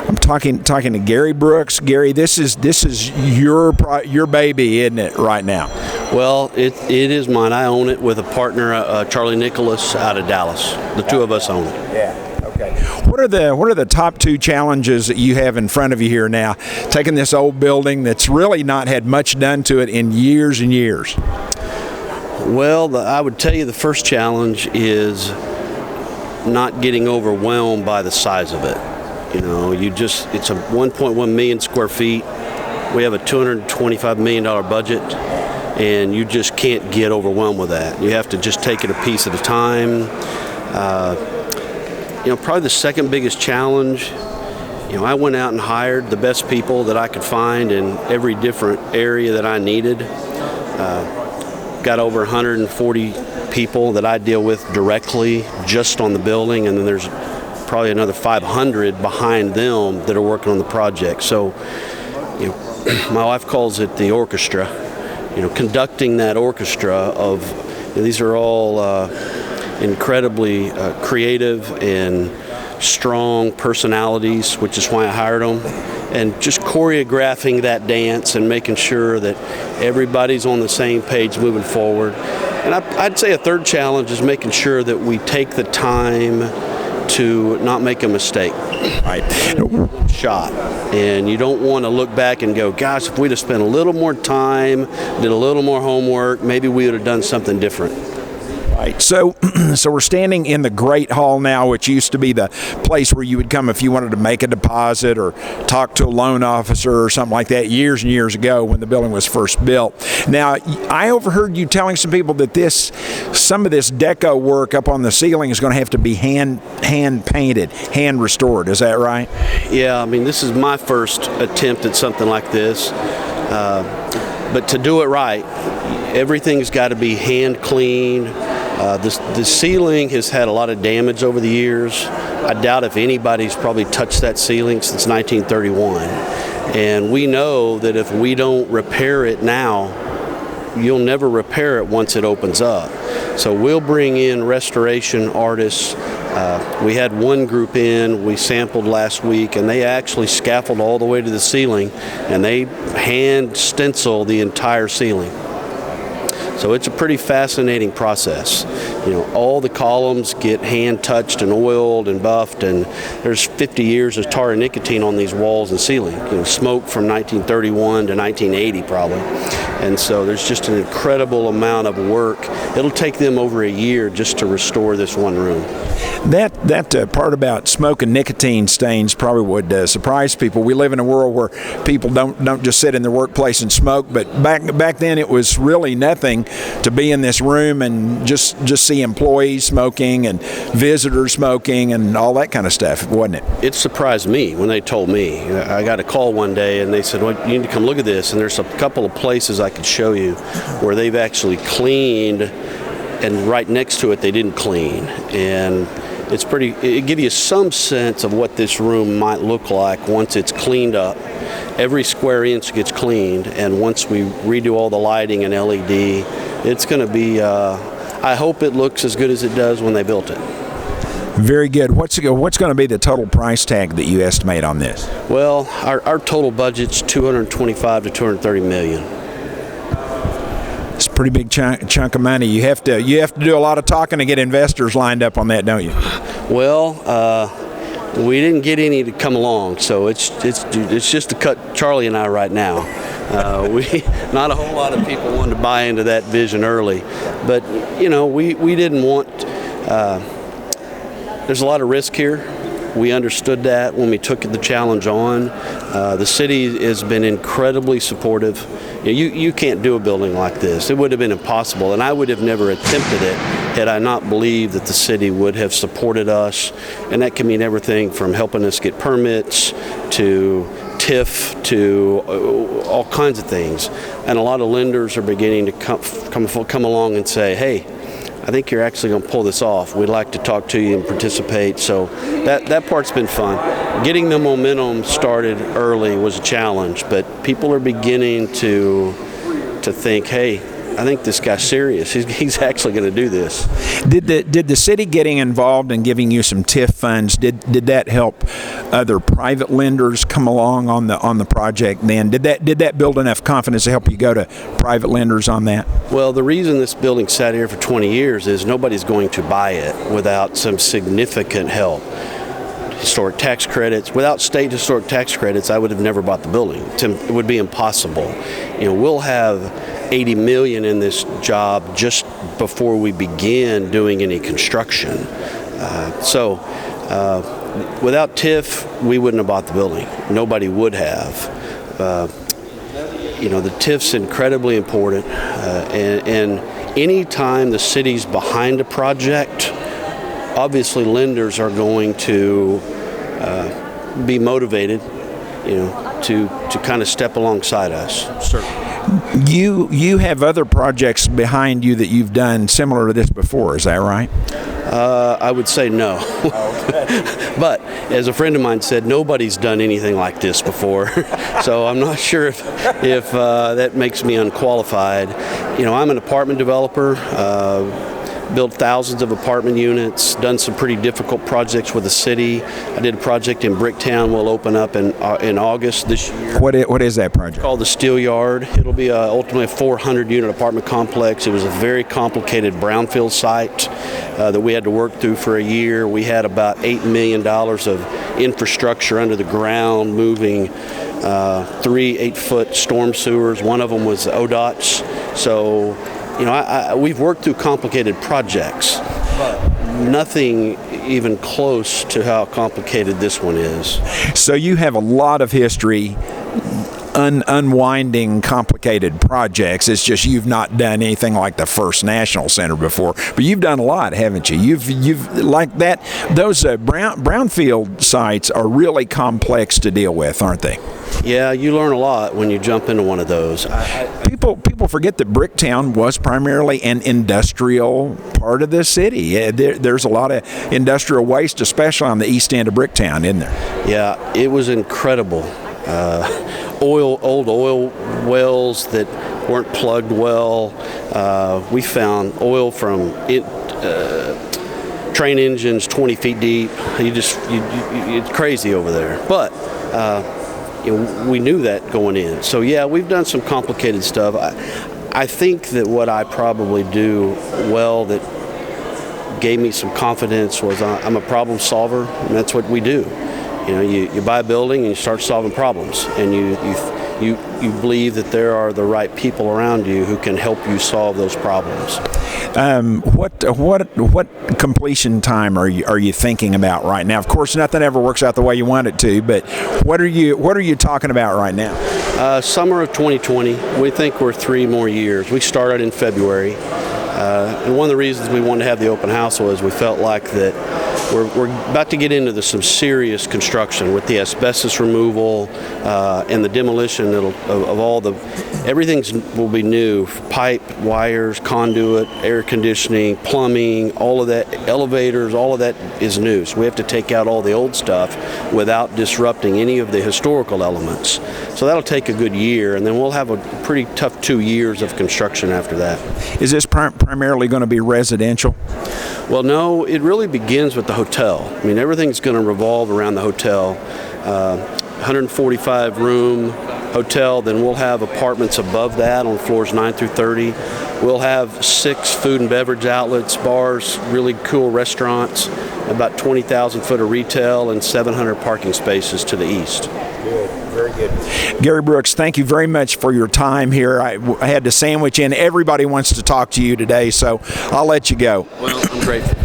I'm talking to Gary Brooks. Gary, this is your baby, isn't it, right now? Well, it is mine. I own it with a partner, Charlie Nicholas, out of Dallas. The two of us own it. Yeah. Okay. What are the top two challenges that you have in front of you here now, taking this old building that's really not had much done to it in years and years? Well, I would tell you the first challenge is not getting overwhelmed by the size of it. You know, it's a 1.1 million square feet. We have a $225 million budget, and you just can't get overwhelmed with that. You have to just take it a piece at a time. Probably the second biggest challenge, I went out and hired the best people that I could find in every different area that I needed. Got over 140 people that I deal with directly just on the building, and then there's probably another 500 behind them that are working on the project. So, my wife calls it the orchestra. Conducting that orchestra of these are all incredibly creative and strong personalities, which is why I hired them, and just choreographing that dance and making sure that everybody's on the same page moving forward. And I'd say a third challenge is making sure that we take the time to not make a mistake. Right. Shot. And you don't want to look back and go, gosh, if we'd have spent a little more time, did a little more homework, maybe we would have done something different. Right. So we're standing in the Great Hall now, which used to be the place where you would come if you wanted to make a deposit or talk to a loan officer or something like that years and years ago when the building was first built. Now, I overheard you telling some people that some of this deco work up on the ceiling is going to have to be hand painted, hand restored. Is that right? Yeah, this is my first attempt at something like this. But to do it right, everything's got to be hand cleaned. The ceiling has had a lot of damage over the years. I doubt if anybody's probably touched that ceiling since 1931. And we know that if we don't repair it now, you'll never repair it once it opens up. So we'll bring in restoration artists. We had one group in, we sampled last week, and they actually scaffold all the way to the ceiling, and they hand stencil the entire ceiling. So it's a pretty fascinating process. All the columns get hand touched and oiled and buffed, and there's 50 years of tar and nicotine on these walls and ceiling. Smoke from 1931 to 1980 probably. And so there's just an incredible amount of work. It'll take them over a year just to restore this one room. That part about smoke and nicotine stains probably would surprise people. We live in a world where people don't just sit in their workplace and smoke, but back then it was really nothing to be in this room and just see employees smoking and visitors smoking and all that kind of stuff, wasn't it? It surprised me when they told me. I got a call one day and they said, well, you need to come look at this, and there's a couple of places I could show you where they've actually cleaned, and right next to it they didn't clean. And it gives you some sense of what this room might look like once it's cleaned up. Every square inch gets cleaned, and once we redo all the lighting and LED, it's going to be, I hope it looks as good as it does when they built it. Very good. What's going to be the total price tag that you estimate on this? Well, our total budget's $225 to $230 million. It's a pretty big chunk of money. You have to do a lot of talking to get investors lined up on that, don't you? Well, we didn't get any to come along, so it's just to cut Charlie and I right now. Not a whole lot of people wanted to buy into that vision early, but we didn't want. There's a lot of risk here. We understood that when we took the challenge on. The city has been incredibly supportive. You can't do a building like this. It would have been impossible, and I would have never attempted it had I not believed that the city would have supported us. And that can mean everything from helping us get permits to TIF to all kinds of things. And a lot of lenders are beginning to come along and say, hey, I think you're actually going to pull this off. We'd like to talk to you and participate. So that part's been fun. Getting the momentum started early was a challenge, but people are beginning to think, hey, I think this guy's serious. He's actually going to do this. Did the city getting involved and giving you some TIF funds, did that help other private lenders come along on the project then? Did that build enough confidence to help you go to private lenders on that? Well, the reason this building sat here for 20 years is nobody's going to buy it without some significant help. Historic tax credits. Without state historic tax credits, I would have never bought the building. It would be impossible. We'll have $80 million in this job just before we begin doing any construction. Without TIF, we wouldn't have bought the building. Nobody would have. The TIF's incredibly important, and any time the city's behind a project, obviously lenders are going to be motivated, to kind of step alongside us. Certainly. You have other projects behind you that you've done similar to this before, is that right? I would say no. But as a friend of mine said, nobody's done anything like this before. So I'm not sure if that makes me unqualified. I'm an apartment developer. Built thousands of apartment units, done some pretty difficult projects with the city. I did a project in Bricktown. We'll open up in August this year. What is that project? Called the Steel Yard. It'll be ultimately a 400-unit apartment complex. It was a very complicated brownfield site that we had to work through for a year. We had about $8 million of infrastructure under the ground, moving 3 8-foot storm sewers. One of them was ODOT's. So we've worked through complicated projects, but nothing even close to how complicated this one is. So you have a lot of history unwinding complicated projects. It's just you've not done anything like the First National Center before, but you've done a lot, haven't you? You've like that. Those brownfield sites are really complex to deal with, aren't they? Yeah, you learn a lot when you jump into one of those. People forget that Bricktown was primarily an industrial part of the city. There's a lot of industrial waste, especially on the east end of Bricktown, isn't there? Yeah, it was incredible. Old oil wells that weren't plugged well. We found oil from train engines 20 feet deep. It's crazy over there. But we knew that going in. So yeah, we've done some complicated stuff. I think that what I probably do well that gave me some confidence was I'm a problem solver, and that's what we do. You buy a building and you start solving problems, and you believe that there are the right people around you who can help you solve those problems. What completion time are you thinking about right now? Of course, nothing ever works out the way you want it to, but what are you talking about right now? Summer of 2020. We think we're 3 more years. We started in February, and one of the reasons we wanted to have the open house was we felt like that we're about to get into some serious construction with the asbestos removal and the demolition of all everything will be new: pipe, wires, conduit, air conditioning, plumbing, all of that, elevators, all of that is new. So we have to take out all the old stuff without disrupting any of the historical elements. So that'll take a good year, and then we'll have a pretty tough 2 years of construction after that. Is this primarily going to be residential? Well, no, it really begins with the hotel. I mean, everything's going to revolve around the hotel. 145 room hotel, then we'll have apartments above that on floors 9 through 30. We'll have 6 food and beverage outlets, bars, really cool restaurants, about 20,000 foot of retail, and 700 parking spaces to the east. Good, very good. Gary Brooks, thank you very much for your time here. I had to sandwich in. Everybody wants to talk to you today, so I'll let you go. Well, I'm grateful.